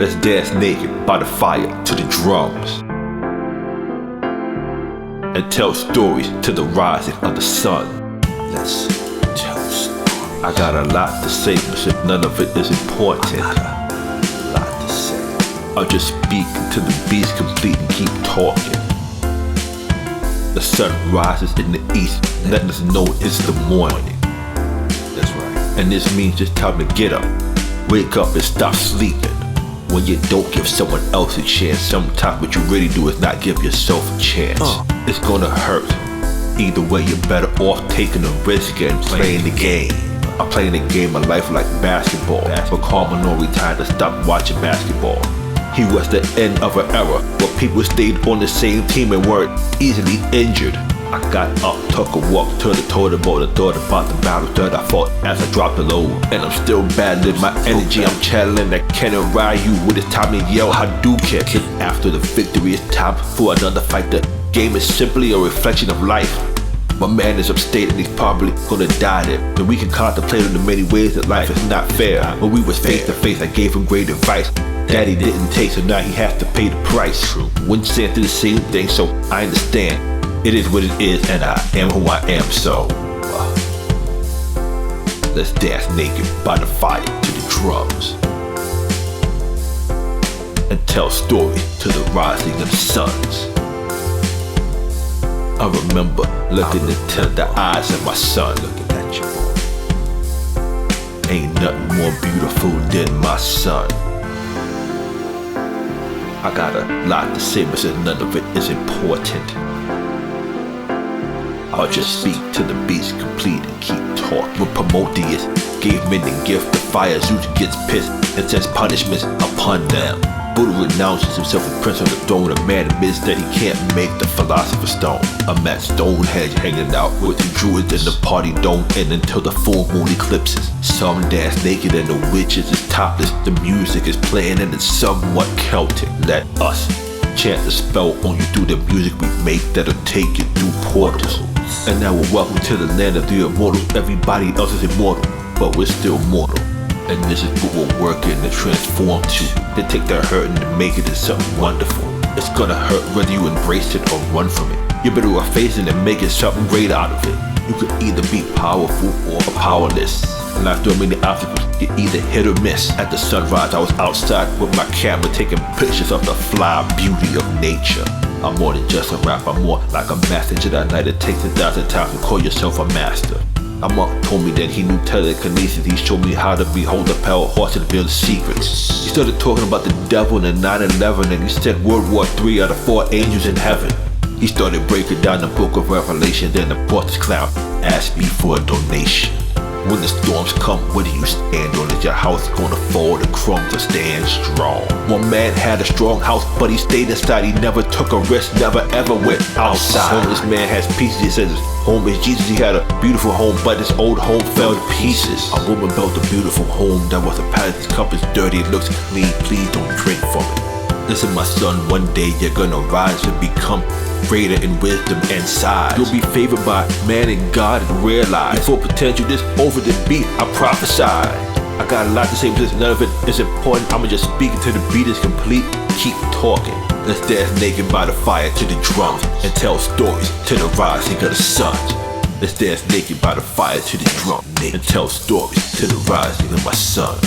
Let's dance naked by the fire to the drums and tell stories to the rising of the sun. Let's tell stories. I got a lot to say, but none of it is important. I got a lot to say. I'll just speak until the beat's complete and keep talking. The sun rises in the east, letting us know it's the morning. That's right. And this means it's time to get up, wake up and stop sleeping. When you don't give someone else a chance, sometimes what you really do is not give yourself a chance. It's gonna hurt. Either way, you're better off taking a risk and playing the game. I'm playing the game of life like basketball. But Karl Malone retired to stop watching basketball. He was the end of an era where people stayed on the same team and weren't easily injured. I got up, took a walk to the toilet bowl and thought about the battles that I fought as I dropped the load. And I'm still battling my energy, I'm channeling that Ken and Ryu with his time to yell Hadouken. After the victory, it's time for another fight. The game is simply a reflection of life. My man is upstate and he's probably gonna die there. And we can contemplate in the many ways that life is not fair. When we was face to face, I gave him great advice. Daddy didn't take, so now he has to pay the price. Wouldn't say through the same thing, so I understand. It is what it is, and I am who I am, so let's dance naked by the fire to the drums and tell stories to the rising of the suns. I remember looking into the eyes of my son, looking at you, boy. Ain't nothing more beautiful than my son. I got a lot to say, but none of it is important. I'll just speak till the beat's complete and keep talking. When Prometheus gave men the gift of fire, Zeus gets pissed and sends punishments upon them. Buddha renounces himself as prince on the throne. A man admits that he can't make the philosopher's stone. I'm at Stonehenge hanging out with the druids and the party don't end until the full moon eclipses. Some dance naked and the witches is topless. The music is playing and it's somewhat Celtic. Let us chant the spell on you through the music we make that'll take you through portals. And now we're welcome to the land of the immortals. Everybody else is immortal, but we're still mortal. And this is what we're working to transform to. To take the hurt and to make it into something wonderful. It's gonna hurt whether you embrace it or run from it. You better face it and make it something great out of it. You could either be powerful or powerless. And after many obstacles, you either hit or miss. At the sunrise, I was outside with my camera taking pictures of the fly beauty of nature. I'm more than just a rapper, I'm more like a master Jedi Knight. It takes 1,000 times to call yourself a master. A monk told me that he knew telekinesis. He showed me how to behold the pale horse and reveal the secrets. He started talking about the devil and the 9/11, and he said World War III are the 4 angels in heaven. He started breaking down the book of Revelation, then the porters clown asked me for a donation. When the storms come, where do you stand on? Is your house gonna fall? The crumbs will stand strong. One man had a strong house, but he stayed inside. He never took a risk, never ever went outside. Homeless man has pieces. He says his home is Jesus. He had a beautiful home, but his old home fell to pieces. A woman built a beautiful home that was a palace. His cup is dirty, it looks clean. Please don't drink from it. Listen, my son, one day you're gonna rise and become greater in wisdom and size. You'll be favored by man and God and realize your full potential this over the beat, I prophesy. I got a lot to say, but none of it is important. I'ma just speak until the beat is complete. Keep talking. Let's dance naked by the fire to the drums and tell stories to the rising of the suns. Let's dance naked by the fire to the drum and tell stories to the rising of my son.